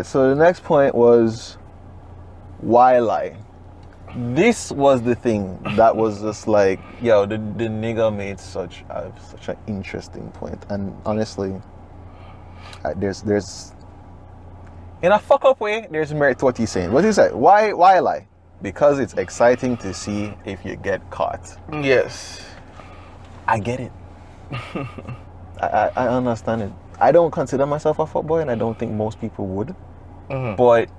right, so the next point was why lie? This was the thing that was just like, yo, the nigga made such an interesting point. And honestly, there's in a fuck up way, there's merit to what he's saying. What did he say? Why lie? Because it's exciting to see if you get caught. Yes. I get it. I understand it. I don't consider myself a fuckboy, and I don't think most people would. Mm-hmm. But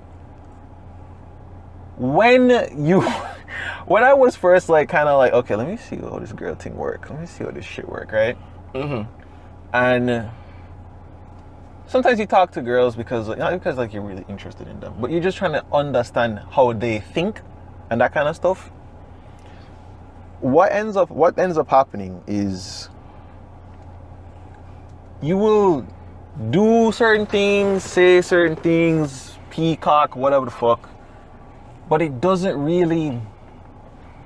when I was first like kind of like, okay, let me see how this girl thing work. Let me see how this shit work, right? Mm-hmm. And sometimes you talk to girls because not because like you're really interested in them, but you're just trying to understand how they think and that kind of stuff. What ends up happening is you will do certain things, say certain things, peacock, whatever the fuck, but it doesn't really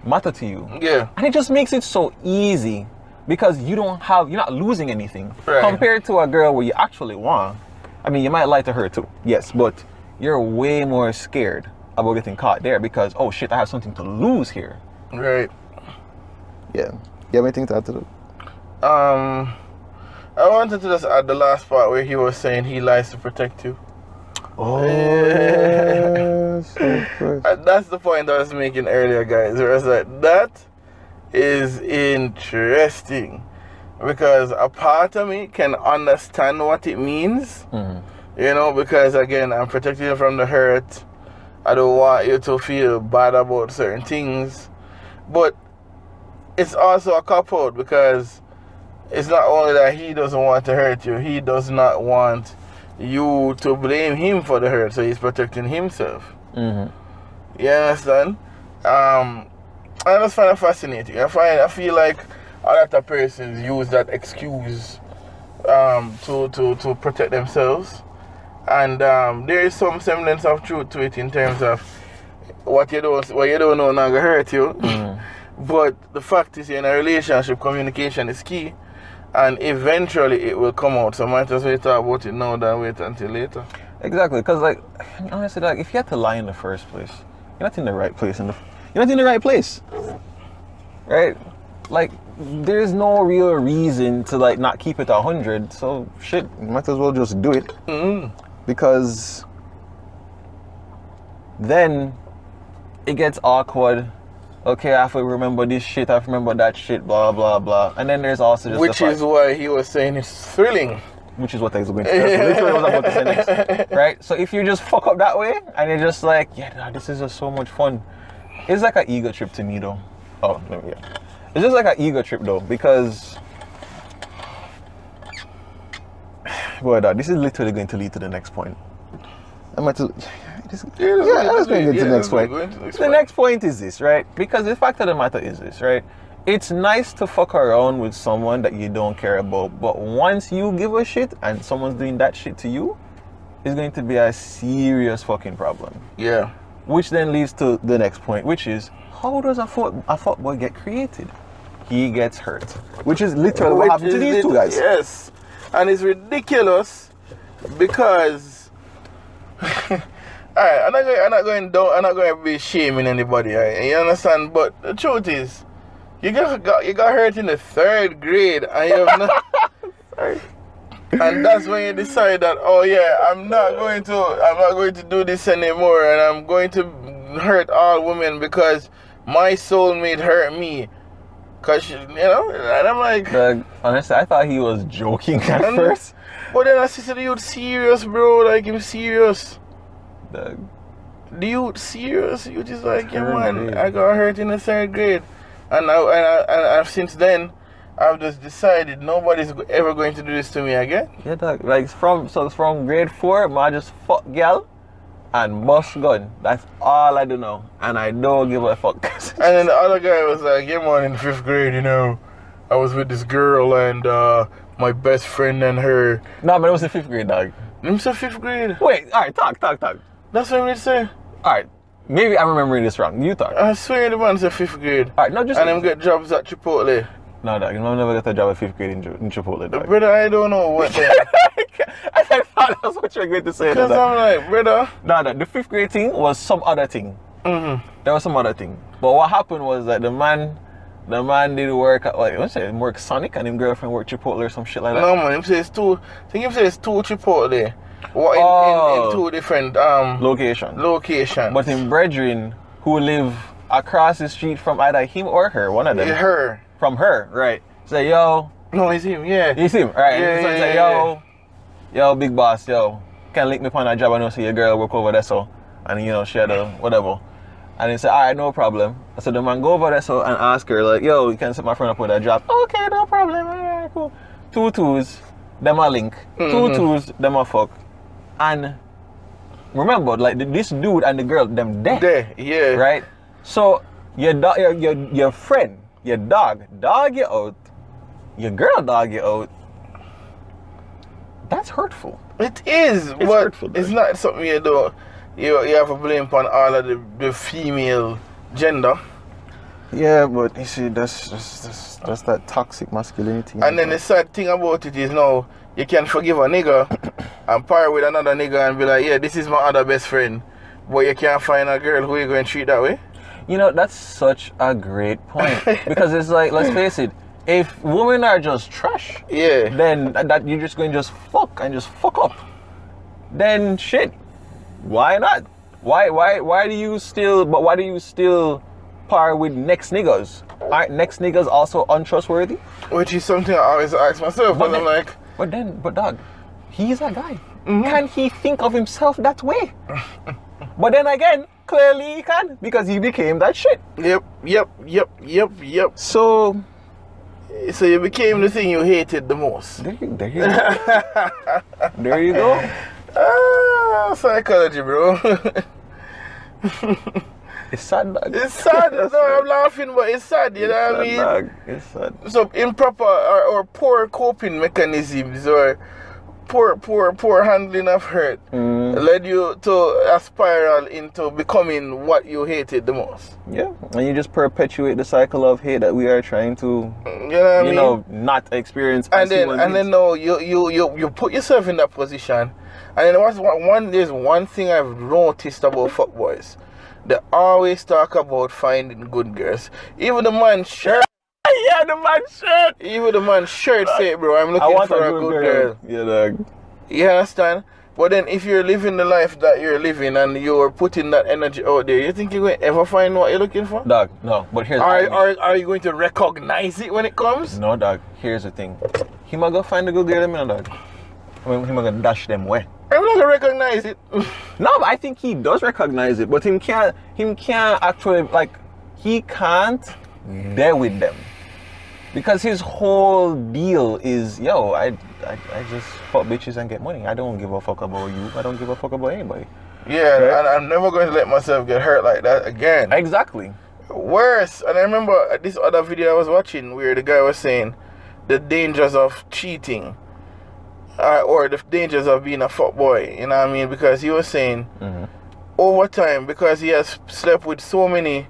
matter to you. Yeah. And it just makes it so easy because you're not losing anything. Right. Compared to a girl where you actually want. I mean, you might lie to her too, yes, but you're way more scared about getting caught there because, oh shit, I have something to lose here. Right. Yeah. You have anything to add to that? I wanted to just add the last part where he was saying he lies to protect you. Oh, yes. And that's the point I was making earlier, guys. Where I was like, that is interesting. Because a part of me can understand what it means. Mm-hmm. You know, because again, I'm protecting you from the hurt. I don't want you to feel bad about certain things. But it's also a cop-out because it's not only that he doesn't want to hurt you, he does not want you to blame him for the hurt, so he's protecting himself. Mm-hmm. You understand? I just find it fascinating. I feel like a lot of persons use that excuse to protect themselves, and there is some semblance of truth to it in terms of what you don't know not gonna hurt you. Mm. But the fact is, in a relationship, communication is key. And eventually it will come out. So might as well talk about it now than wait until later. Exactly, because like honestly, like if you had to lie in the first place, you're not in the right place. You're not in the right place, right? Like there's no real reason to like not keep it 100. So shit, you might as well just do it. Mm-hmm. Because then it gets awkward. Okay, I have to remember this shit, I have to remember that shit, blah, blah, blah. And then there's also just which is why he was saying it's thrilling. Which is what I was going to say. That's literally what I was about to say next. Right? So if you just fuck up that way, and you're just like, yeah, this is just so much fun. It's like an ego trip to me, though. Oh, no, yeah. It's just like an ego trip, though, because... Boy, this is literally going to lead to the next point. I'm going to... let's going to get to the next point. The next point is this, right? Because the fact of the matter is this, right? It's nice to fuck around with someone that you don't care about, but once you give a shit and someone's doing that shit to you, it's going to be a serious fucking problem. Yeah. Which then leads to the next point, which is, how does a fuckboy get created? He gets hurt. Which is literally what happened to these two guys. Yes. And it's ridiculous because... Alright, I'm not going to be shaming anybody, right? You understand? But the truth is, you got hurt in the 3rd grade, and you have not. Sorry. And that's when you decide that, oh yeah, I'm not going to do this anymore, and I'm going to hurt all women because my soulmate hurt me. Cause you know, and I'm like, honestly, I thought he was joking at first. But then I said, "You're serious, bro? Like I'm serious." The youth serious, you just like, yeah man, I got hurt in the 3rd grade, and I've since then I've just decided nobody's ever going to do this to me again. Yeah, dog. Like from grade 4, I just fuck girl and bust gun. That's all I do now, and I don't give a fuck. And then the other guy was like, yeah man, in 5th grade, you know, I was with this girl and my best friend and her. No, but it was in 5th grade, dog. I'm so 5th grade. Wait, all right, talk. That's what I'm going to say. All right, maybe I'm remembering this wrong. You talk. I swear the man's a 5th grade. All right, no, just... And them get jobs at Chipotle. No, dog, you never get a job at 5th grade in Chipotle, dog. Brother, I don't know what the... I said, That's what you're going to say. Because I'm like, brother. No, the 5th grade thing was some other thing. There was some other thing. But what happened was that the man did work at, like, let's say, work Sonic and his girlfriend worked Chipotle or some shit like that. No, man, him says two Chipotle. What in 2 different locations. But in brethren who live across the street from either him or her, one of them. Her. From her, right. Say, yo. No, it's him, yeah. It's him, right. Yeah, so say, yo, big boss, yo, can link me on that job. I know see your girl work over there, so, and you know, share the whatever. And he said, all right, no problem. So the man go over there so and ask her, like, yo, you can set my friend up with a job. Okay, no problem. All right, cool. 2 twos, them a link. 2 twos, them a fuck. And remember, like, this dude and the girl, them dead. There, yeah. Right? So your friend, your dog you out, your girl dog you out. That's hurtful. It is, it's but hurtful, it's not something you do. You have to blame upon all of the female gender. Yeah, but you see, that's that toxic masculinity. And then the sad thing about it is now you can forgive a nigga and pair with another nigga and be like, yeah, this is my other best friend. But you can't find a girl who you going to treat that way. You know, that's such a great point. Because it's like, let's face it, if women are just trash, yeah, then that you're just going to just fuck and just fuck up. Then shit. Why not? Why do you still par with next niggas? Aren't next niggas also untrustworthy? Which is something I always ask myself, but I'm like, but dog, he's a guy. Can he think of himself that way? But then again, clearly he can, because he became that shit. Yep. So you became the thing you hated the most. There you go. There you go. Psychology, bro. It's sad, dog. It's sad. No, I'm laughing, but it's sad. You know what I mean? Dog. It's sad. So improper or poor coping mechanisms or poor handling of hurt led you to a spiral into becoming what you hated the most. Yeah, and you just perpetuate the cycle of hate that we are trying to, you know, not experience. And then now you put yourself in that position. And then there's one thing I've noticed about fuckboys. They always talk about finding good girls. Even the man shirt. Yeah, the man shirt. Even the man shirt say, bro, I'm looking for a good girl. Yeah, dog. You understand? But then if you're living the life that you're living and you're putting that energy out there, you think you're going to ever find what you're looking for? Dog, no. But here's are you going to recognize it when it comes? No, dog. Here's the thing. He might go find a good girl, dog. I mean, he might go dash them away. I'm not gonna recognize it. No, but I think he does recognize it, but him can't actually, like, he can't deal with them. Because his whole deal is, yo, I just fuck bitches and get money. I don't give a fuck about you. I don't give a fuck about anybody. Yeah, right? And I'm never going to let myself get hurt like that again. Exactly. Worse, and I remember this other video I was watching where the guy was saying the dangers of cheating. Or the dangers of being a fuckboy, you know what I mean? Because he was saying over time, because he has slept with so many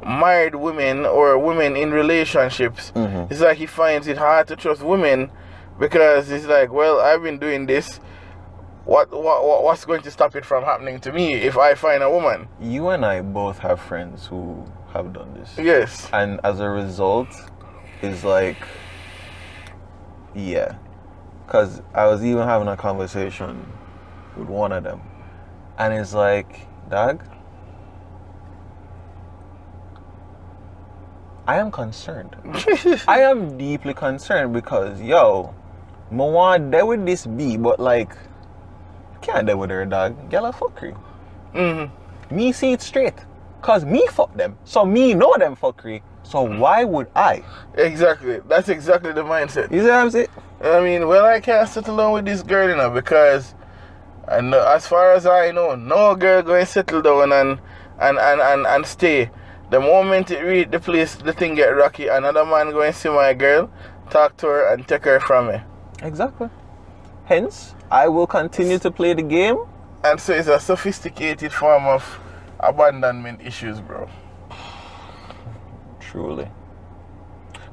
married women or women in relationships, it's like he finds it hard to trust women because it's like, well, I've been doing this. What's going to stop it from happening to me if I find a woman? You and I both have friends who have done this. Yes. And as a result, it's like, yeah. Because I was even having a conversation with one of them. And it's like, dog, I am concerned. I am deeply concerned because, yo, I want to deal with this B, but like, can't deal with her, dog. Girl a fuckery. Me see it straight. Because me fuck them. So me know them fuckery. So why would I? Exactly. That's exactly the mindset. You see what I'm saying? I mean, well, I can't settle down with this girl, you know, because I know, as far as I know, no girl going to settle down and stay. The moment it reach the place, the thing get rocky, another man going to see my girl, talk to her and take her from me. Exactly. Hence, I will continue to play the game. And so it's a sophisticated form of abandonment issues, bro. Truly.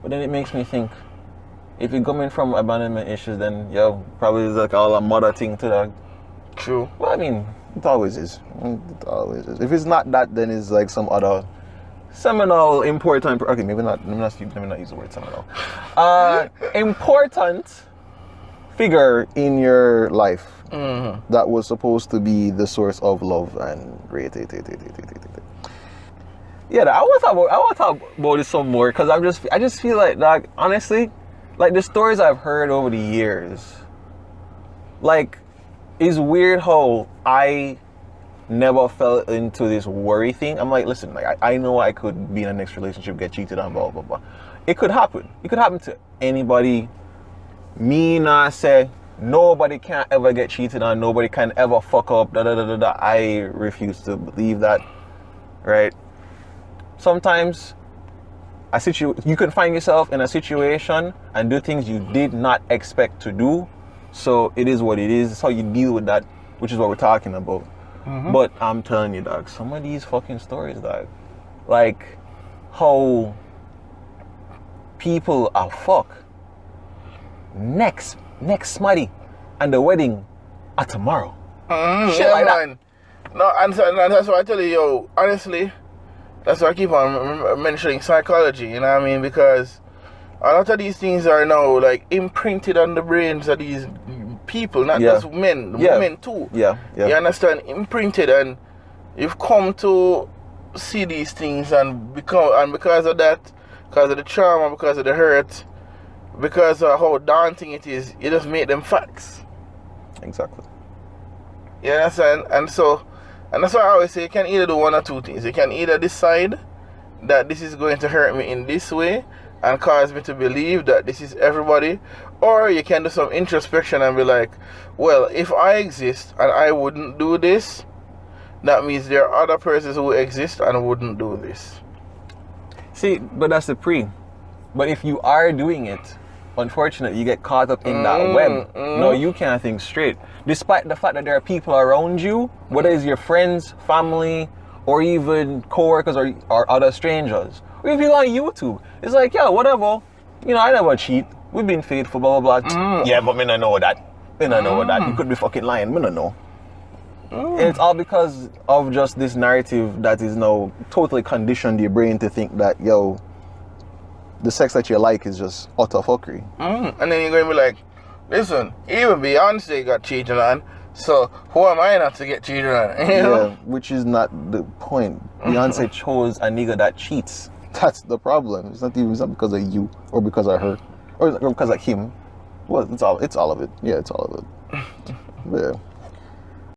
But then it makes me think, if you're coming from abandonment issues, then yo, probably it's like all a mother thing to dog. True. Well, I mean, it always is. It always is. If it's not that, then it's like some other seminal, important. Okay, maybe not. Let me not use the word seminal. Important figure in your life that was supposed to be the source of love and great. Yeah, I want to talk about this some more because I just feel like, dog, honestly, like the stories I've heard over the years, like, it's weird how I never fell into this worry thing. I'm like, listen, like I know I could be in a next relationship, get cheated on, blah blah blah. It could happen. It could happen to anybody. Me not say nobody can ever get cheated on. Nobody can ever fuck up. Da da da da da. I refuse to believe that. Right. Sometimes you can find yourself in a situation and do things you did not expect to do. So it is what it is. It's how you deal with that, which is what we're talking about. But I'm telling you, dog, some of these fucking stories, dog, like how people are next smutty and the wedding are tomorrow. Shit like that. No, and that's why I tell you, yo, honestly, that's why I keep on mentioning psychology, you know what I mean? Because a lot of these things are now like imprinted on the brains of these people, not just men, women too. Yeah. You understand? Imprinted, and you've come to see these things and because of that, because of the trauma, because of the hurt, because of how daunting it is, you just make them facts. Exactly. You understand? And that's why I always say you can either do one or two things. You can either decide that this is going to hurt me in this way and cause me to believe that this is everybody, or you can do some introspection and be like, well, if I exist and I wouldn't do this, that means there are other persons who exist and wouldn't do this. See, but that's the pre. But if you are doing it, unfortunately, you get caught up in that web. No, you can't think straight. Despite the fact that there are people around you, whether it's your friends, family, or even co-workers or other strangers. Or if you're on YouTube, it's like, yeah, whatever. You know, I never cheat. We've been faithful, blah, blah, blah. Yeah, but me not know that. Me not know that. You could be fucking lying. Me not know. And it's all because of just this narrative that is now totally conditioned your brain to think that, yo, the sex that you like is just utter fuckery. And then you're going to be like, listen, even Beyonce got cheated on, so who am I not to get cheated on? You know? Yeah, which is not the point. Beyonce chose a nigga that cheats. That's the problem. It's not because of you or because of her or because of him. Well, it's all of it. Yeah, it's all of it. Yeah.